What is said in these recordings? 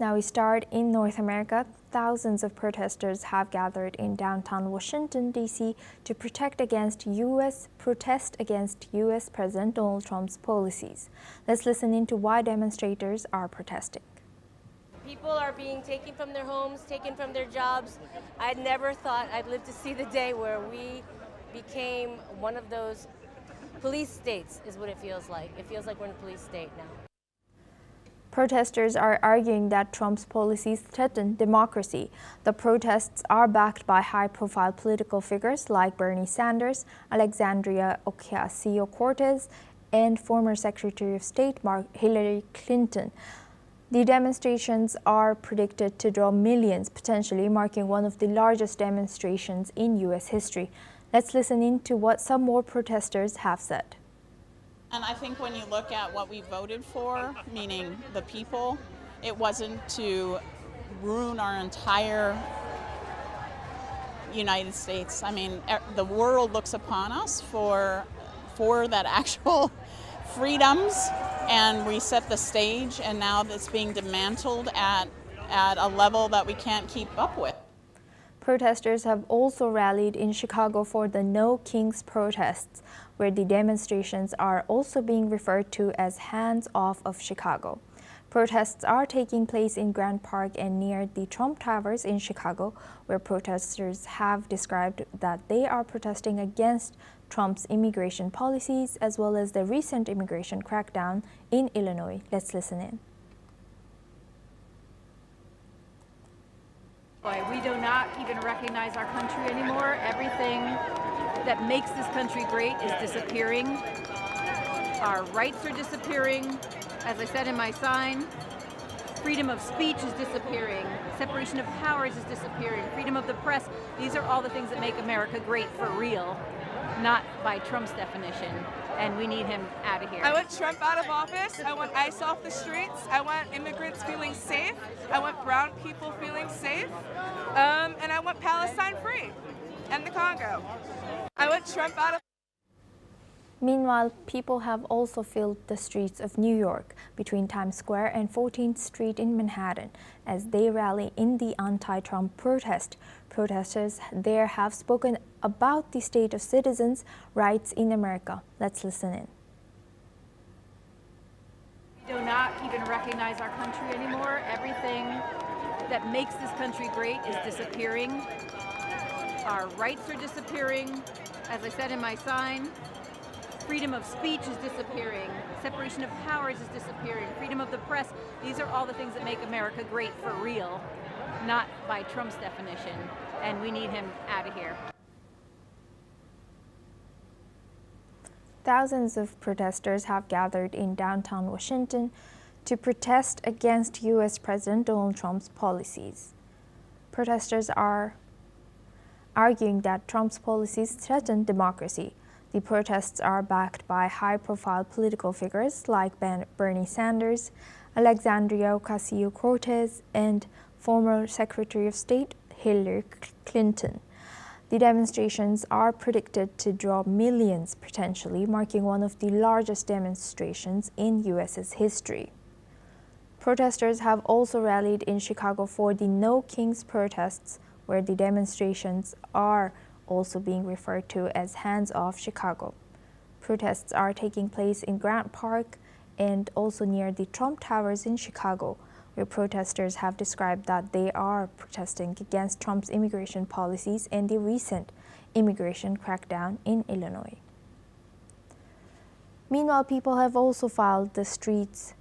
Now we start in North America. Thousands of protesters have gathered in downtown Washington, D.C. to protest against U.S. President Donald Trump's policies. Let's listen into why demonstrators are protesting. People are being taken from their homes, taken from their jobs. I never thought I'd live to see the day where we became one of those police states, is what it feels like. It feels like we're in a police state now. Protesters are arguing that Trump's policies threaten democracy. The protests are backed by high-profile political figures like Bernie Sanders, Alexandria Ocasio-Cortez, and former Secretary of State Hillary Clinton. The demonstrations are predicted to draw millions, potentially marking one of the largest demonstrations in U.S. history. Let's listen in to what some more protesters have said. And I think when you look at what we voted for, meaning the people, it wasn't to ruin our entire United States. I mean, the world looks upon us for that actual freedoms, and we set the stage, and now it's being dismantled at a level that we can't keep up with. Protesters have also rallied in Chicago for the No Kings protests, where the demonstrations are also being referred to as Hands Off of Chicago. Protests are taking place in Grant Park and near the Trump Towers in Chicago, where protesters have described that they are protesting against Trump's immigration policies as well as the recent immigration crackdown in Illinois. Let's listen in. Boy, we do not even recognize our country anymore. Everything that makes this country great is disappearing. Our rights are disappearing. As I said in my sign, freedom of speech is disappearing. Separation of powers is disappearing. Freedom of the press. These are all the things that make America great for real, not by Trump's definition. And we need him out of here. I want Trump out of office. I want ICE off the streets. I want immigrants feeling safe. I want brown people feeling safe. And I want Palestine free and the Congo. I want Trump out of. Meanwhile, people have also filled the streets of New York between Times Square and 14th Street in Manhattan as they rally in the anti-Trump protest. Protesters there have spoken about the state of citizens' rights in America. Let's listen in. We do not even recognize our country anymore. Everything that makes this country great is disappearing. Our rights are disappearing. As I said in my sign, freedom of speech is disappearing. Separation of powers is disappearing. Freedom of the press. These are all the things that make America great for real, not by Trump's definition. And we need him out of here. Thousands of protesters have gathered in downtown Washington to protest against U.S. President Donald Trump's policies. Protesters are arguing that Trump's policies threaten democracy. The protests are backed by high-profile political figures like Bernie Sanders, Alexandria Ocasio-Cortez, and former Secretary of State Hillary Clinton. The demonstrations are predicted to draw millions, potentially marking one of the largest demonstrations in U.S.'s history. Protesters have also rallied in Chicago for the No Kings protests, where the demonstrations are also being referred to as Hands Off Chicago. Protests are taking place in Grant Park and also near the Trump Towers in Chicago, where protesters have described that they are protesting against Trump's immigration policies and the recent immigration crackdown in Illinois. Meanwhile, people have also filled the streets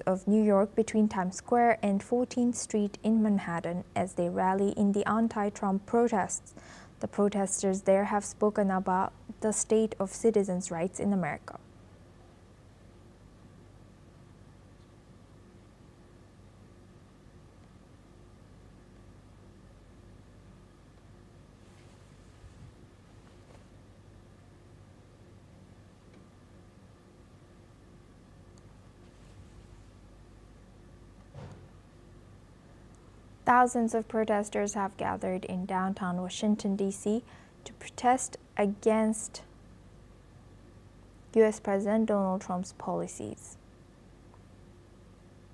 of New York between Times Square and 14th Street in Manhattan as they rally in the anti-Trump protests. The protesters there have spoken about the state of citizens' rights in America. Thousands of protesters have gathered in downtown Washington, D.C. to protest against U.S. President Donald Trump's policies.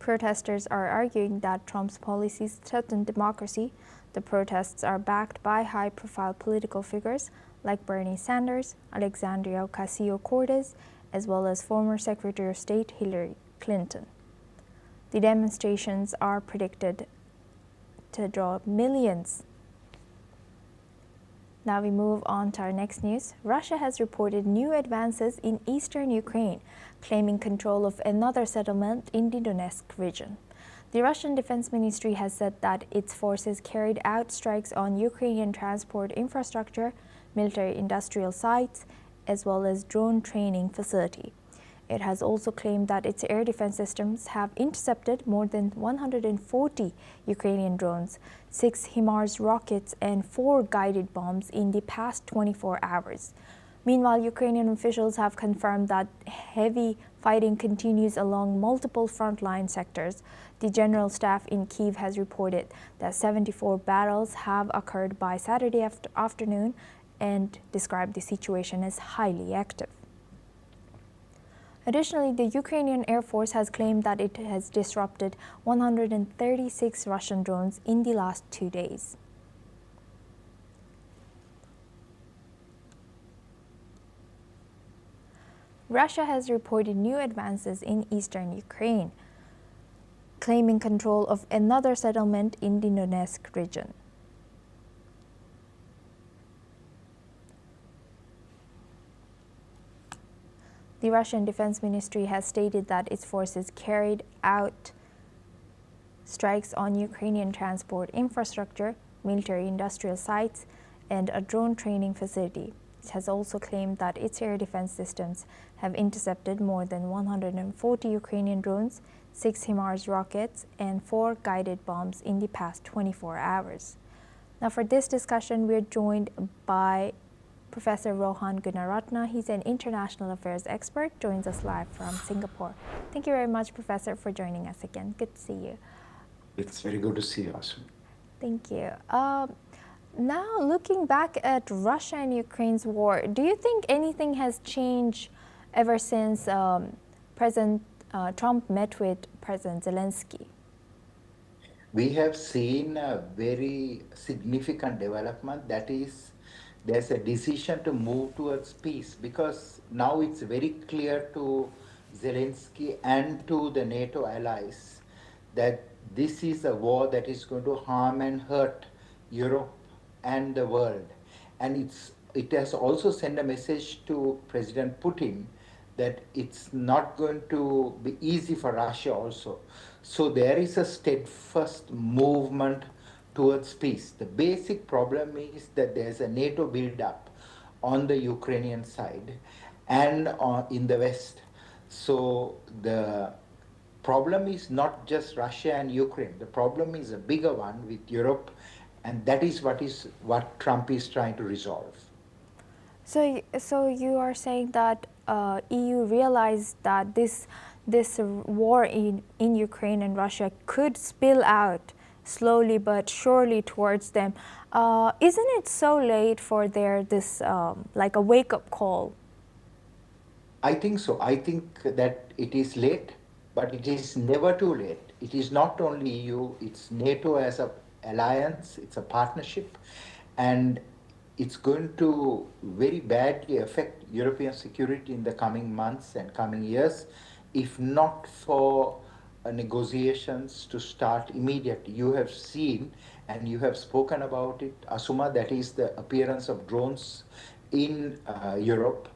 Protesters are arguing that Trump's policies threaten democracy. The protests are backed by high-profile political figures like Bernie Sanders, Alexandria Ocasio-Cortez, as well as former Secretary of State Hillary Clinton. The demonstrations are predicted to draw millions. Now we move on to our next news. Russia has reported new advances in eastern Ukraine, claiming control of another settlement in the Donetsk region. The Russian Defense Ministry has said that its forces carried out strikes on Ukrainian transport infrastructure, military-industrial sites, as well as drone training facility. It has also claimed that its air defense systems have intercepted more than 140 Ukrainian drones, 6 HIMARS rockets, and 4 guided bombs in the past 24 hours. Meanwhile, Ukrainian officials have confirmed that heavy fighting continues along multiple frontline sectors. The General Staff in Kyiv has reported that 74 battles have occurred by Saturday afternoon and described the situation as highly active. Additionally, the Ukrainian Air Force has claimed that it has disrupted 136 Russian drones in the last 2 days. Russia has reported new advances in eastern Ukraine, claiming control of another settlement in the Donetsk region. The Russian Defense Ministry has stated that its forces carried out strikes on Ukrainian transport infrastructure, military-industrial sites, and a drone training facility. It has also claimed that its air defense systems have intercepted more than 140 Ukrainian drones, 6 HIMARS rockets, and 4 guided bombs in the past 24 hours. Now, for this discussion, we're joined by Professor Rohan Gunaratna. He's an international affairs expert, joins us live from Singapore. Thank you very much, Professor, for joining us again. Good to see you. It's very good to see you, Asu. Thank you. Now, looking back at Russia and Ukraine's war, do you think anything has changed ever since President Trump met with President Zelensky? We have seen a very significant development, that is, there's a decision to move towards peace, because now it's very clear to Zelensky and to the NATO allies that this is a war that is going to harm and hurt Europe and the world. And it has also sent a message to President Putin that it's not going to be easy for Russia also. So there is a steadfast movement towards peace. The basic problem is that there's a NATO build-up on the Ukrainian side and in the West. So the problem is not just Russia and Ukraine. The problem is a bigger one with Europe, and that is what Trump is trying to resolve. So you are saying that EU realized that this war in Ukraine and Russia could spill out slowly but surely towards them. Isn't it so late for this like a wake-up call? I think so. I think that it is late, but it is never too late. It is not only EU, it's NATO as an alliance, it's a partnership, and it's going to very badly affect European security in the coming months and coming years, if not for negotiations to start immediately. You have seen, and you have spoken about it, Asuma, that is the appearance of drones in Europe,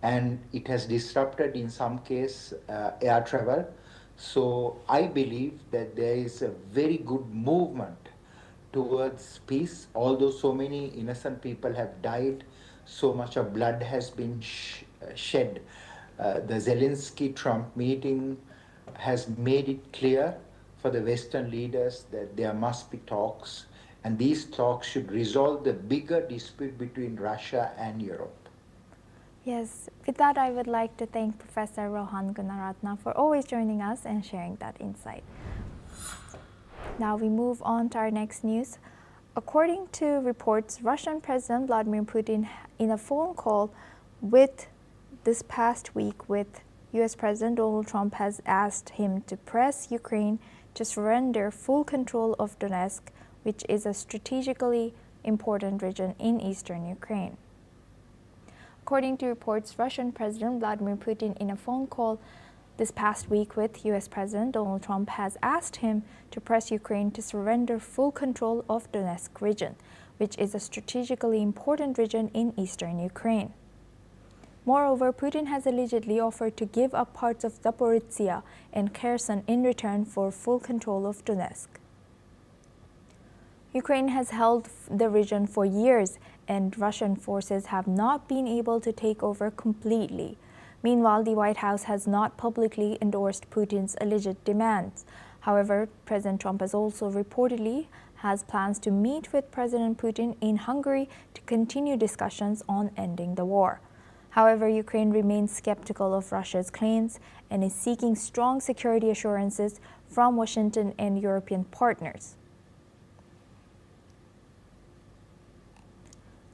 and it has disrupted in some case air travel. So I believe that there is a very good movement towards peace, although so many innocent people have died, so much of blood has been shed. The Zelensky-Trump meeting has made it clear for the Western leaders that there must be talks, and these talks should resolve the bigger dispute between Russia and Europe. Yes, with that I would like to thank Professor Rohan Gunaratna for always joining us and sharing that insight. Now we move on to our next news. According to reports, Russian President Vladimir Putin, in a phone call this past week with US President Donald Trump has asked him to press Ukraine to surrender full control of Donetsk, which is a strategically important region in eastern Ukraine. According to reports, Russian President Vladimir Putin, in a phone call this past week with US President Donald Trump, has asked him to press Ukraine to surrender full control of Donetsk region, which is a strategically important region in eastern Ukraine. Moreover, Putin has allegedly offered to give up parts of Zaporizhia and Kherson in return for full control of Donetsk. Ukraine has held the region for years, and Russian forces have not been able to take over completely. Meanwhile, the White House has not publicly endorsed Putin's alleged demands. However, President Trump has also reportedly has plans to meet with President Putin in Hungary to continue discussions on ending the war. However, Ukraine remains skeptical of Russia's claims and is seeking strong security assurances from Washington and European partners.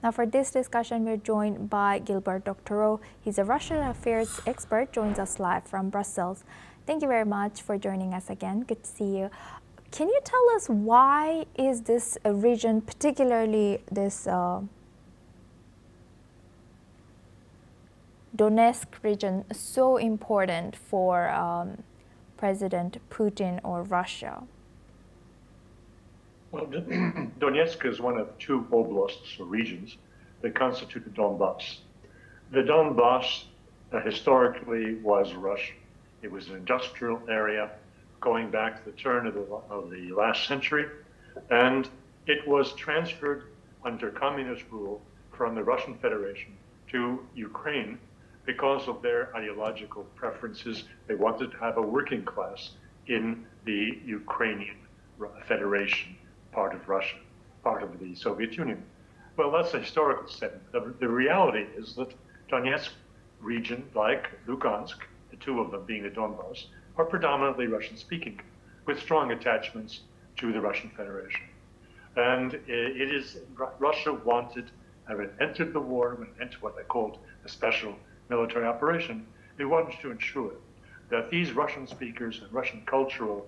Now, for this discussion, we're joined by Gilbert Doctorow. He's a Russian affairs expert, joins us live from Brussels. Thank you very much for joining us again. Good to see you. Can you tell us why is this region, particularly this Donetsk region, so important for President Putin or Russia? Well, Donetsk is one of two oblasts or regions that constitute the Donbass. The Donbass historically was Russian. It was an industrial area going back to the turn of the last century, and it was transferred under communist rule from the Russian Federation to Ukraine because of their ideological preferences. They wanted to have a working class in the Ukrainian Federation, part of Russia, part of the Soviet Union. Well, that's a historical setting. The reality is that Donetsk region, like Lugansk, the two of them being the Donbass, are predominantly Russian-speaking, with strong attachments to the Russian Federation. And it is, Russia wanted, having entered the war, when it entered what they called a special military operation, they wanted to ensure that these Russian speakers and Russian cultural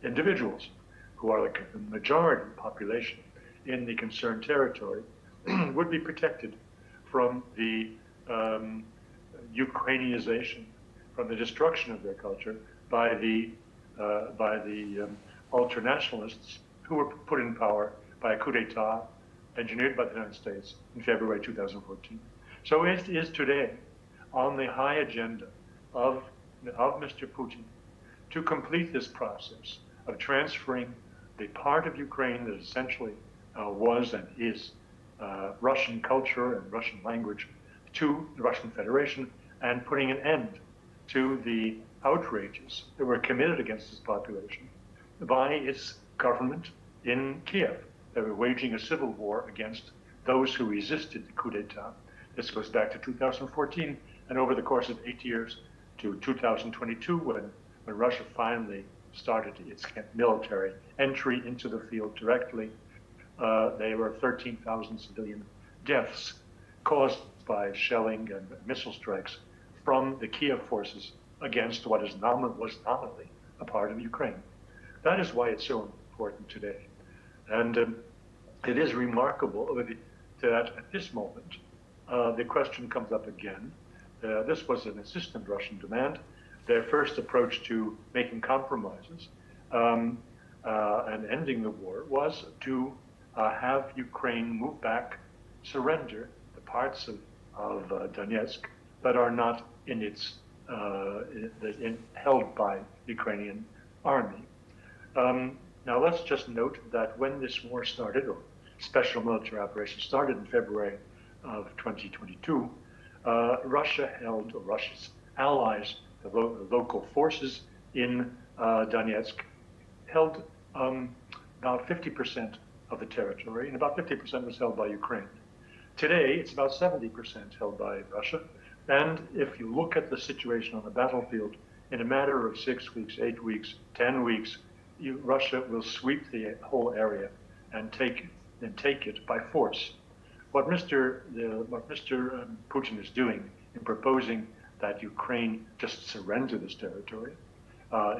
individuals, who are the majority population in the concerned territory, would be protected from the Ukrainianization, from the destruction of their culture by the ultranationalists who were put in power by a coup d'etat engineered by the United States in February 2014. So it is today on the high agenda of Mr. Putin to complete this process of transferring the part of Ukraine that essentially was and is Russian culture and Russian language to the Russian Federation, and putting an end to the outrages that were committed against this population by its government in Kiev. They were waging a civil war against those who resisted the coup d'etat. This goes back to 2014, and over the course of 8 years to 2022, when Russia finally started its military entry into the field directly, there were 13,000 civilian deaths caused by shelling and missile strikes from the Kiev forces against what was nominally a part of Ukraine. That is why it's so important today. And it is remarkable that at this moment, the question comes up again. This was an insistent Russian demand. Their first approach to making compromises and ending the war was to have Ukraine move back, surrender the parts of Donetsk that are not in its held by the Ukrainian army. Now let's just note that when this war started, or special military operation started in February of 2022, Russia held, or Russia's allies, the local forces in Donetsk, held about 50% of the territory, and about 50% was held by Ukraine. Today, it's about 70% held by Russia. And if you look at the situation on the battlefield, in a matter of 6 weeks, 8 weeks, 10 weeks, Russia will sweep the whole area and take it by force. What Mr. Putin is doing in proposing that Ukraine just surrender this territory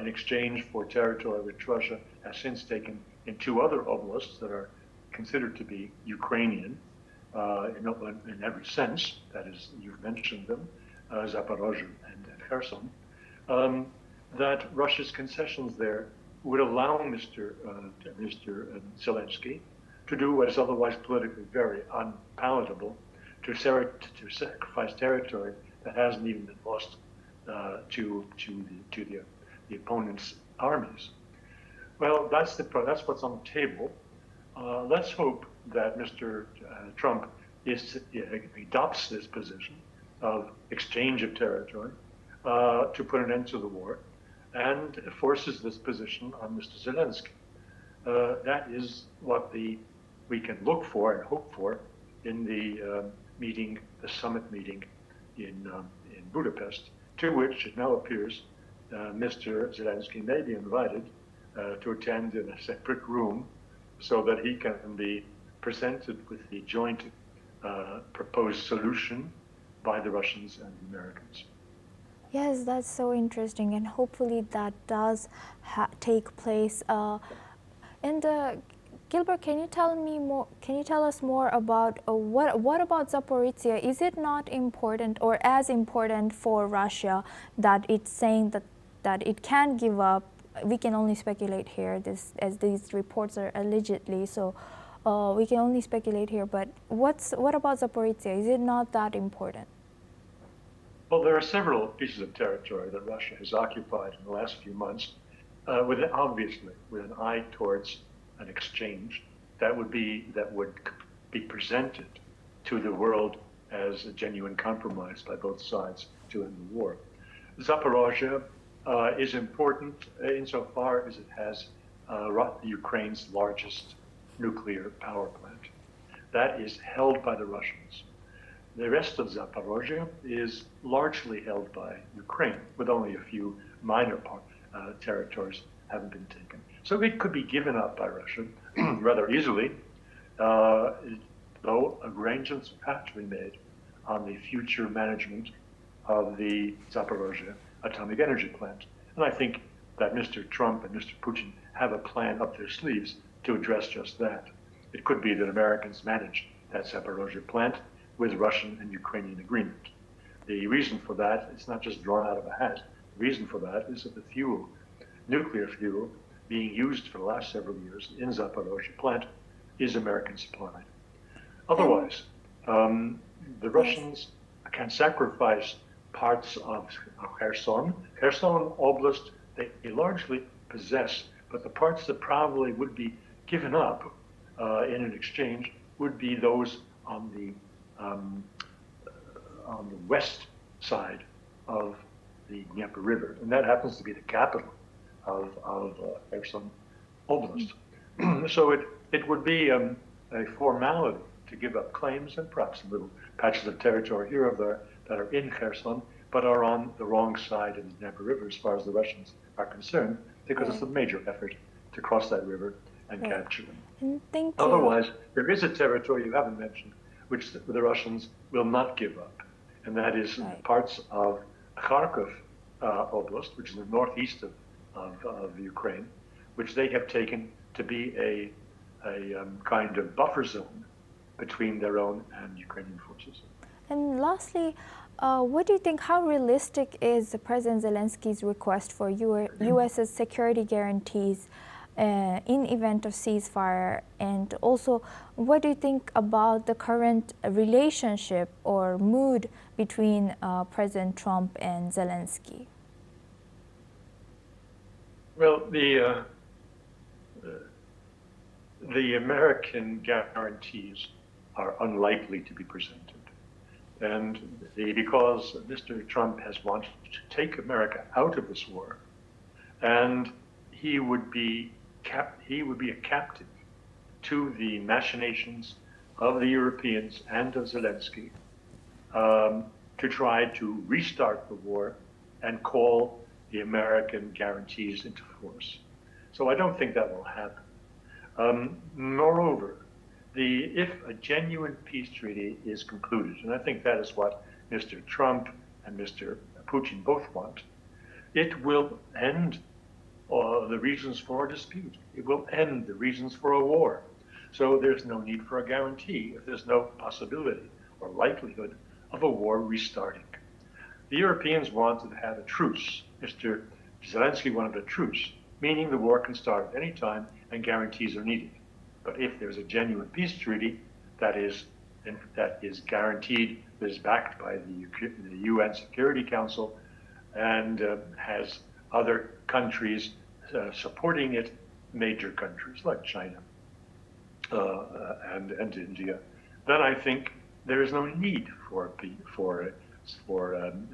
in exchange for territory which Russia has since taken in two other oblasts that are considered to be Ukrainian in every sense. That is, you've mentioned them, Zaporozhye and Kherson. That Russia's concessions there would allow Mr. Zelensky to do what is otherwise politically very unpalatable, to sacrifice territory that hasn't even been lost to the opponent's armies. Well, that's what's on the table. Let's hope that Mr. Trump adopts this position of exchange of territory to put an end to the war, and forces this position on Mr. Zelensky. That is what we can look for and hope for in the summit meeting in Budapest, to which it now appears Mr. Zelensky may be invited to attend in a separate room, so that he can be presented with the joint proposed solution by the Russians and the Americans. Yes, that's so interesting, and hopefully that does take place. Gilbert, can you tell me more? Can you tell us more about what about Zaporizhzhia? Is it not important or as important for Russia that it's saying that it can give up? We can only speculate here, as these reports are allegedly, so we can only speculate here. But what about Zaporizhzhia? Is it not that important? Well, there are several pieces of territory that Russia has occupied in the last few months, obviously with an eye towards an exchange that would be presented to the world as a genuine compromise by both sides to end the war. Zaporozhye is important insofar as it has Ukraine's largest nuclear power plant. That is held by the Russians. The rest of Zaporozhye is largely held by Ukraine, with only a few minor territories haven't been taken. So it could be given up by Russia rather easily, though arrangements have to be made on the future management of the Zaporozhye atomic energy plant. And I think that Mr. Trump and Mr. Putin have a plan up their sleeves to address just that. It could be that Americans manage that Zaporozhye plant with Russian and Ukrainian agreement. The reason for that is not just drawn out of a hat. The reason for that is that the fuel, nuclear fuel, being used for the last several years in Zaporozhye plant is American supplied. Otherwise, the Russians can sacrifice parts of Kherson. Kherson Oblast, they largely possess, but the parts that probably would be given up in an exchange would be those on the west side of the Dnieper River, and that happens to be the capital of Kherson Oblast. So it would be a formality to give up claims and perhaps little patches of territory here or there that are in Kherson, but are on the wrong side of the Dnieper River as far as the Russians are concerned, because it's a major effort to cross that river and capture them. Thank you. Otherwise, there is a territory you haven't mentioned, which the Russians will not give up, and that is parts of Kharkov Oblast, which is the northeast of Ukraine, which they have taken to be a kind of buffer zone between their own and Ukrainian forces. And lastly, what do you think, how realistic is President Zelensky's request for U.S.'s security guarantees in event of ceasefire? And also, what do you think about the current relationship or mood between President Trump and Zelensky? Well, the American guarantees are unlikely to be presented. And because Mr. Trump has wanted to take America out of this war, and he would be a captive to the machinations of the Europeans and of Zelensky to try to restart the war and call the American guarantees into force. So I don't think that will happen. Moreover, if a genuine peace treaty is concluded, and I think that is what Mr. Trump and Mr. Putin both want, it will end the reasons for a dispute. It will end the reasons for a war. So there's no need for a guarantee if there's no possibility or likelihood of a war restarting. The Europeans wanted to have a truce. Mr. Zelensky wanted a truce, meaning the war can start at any time and guarantees are needed. But if there's a genuine peace treaty that is guaranteed, that is backed by the UN Security Council and has other countries supporting it, major countries like China and India, then I think there is no need for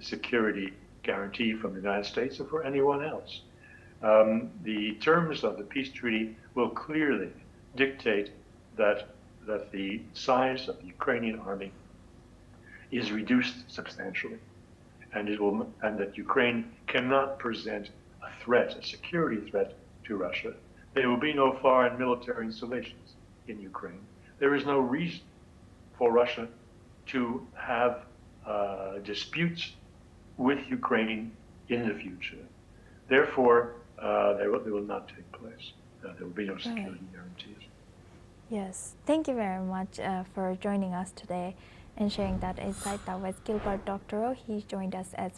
security guarantee from the United States or for anyone else. The terms of the peace treaty will clearly dictate that the size of the Ukrainian army is reduced substantially, and that Ukraine cannot present a threat, a security threat to Russia. There will be no foreign military installations in Ukraine. There is no reason for Russia to have disputes with Ukraine in the future. Therefore, they will not take place. There will be no security guarantees. Yes, thank you very much for joining us today and sharing that insight. That was Gilbert Doctorow. He joined us as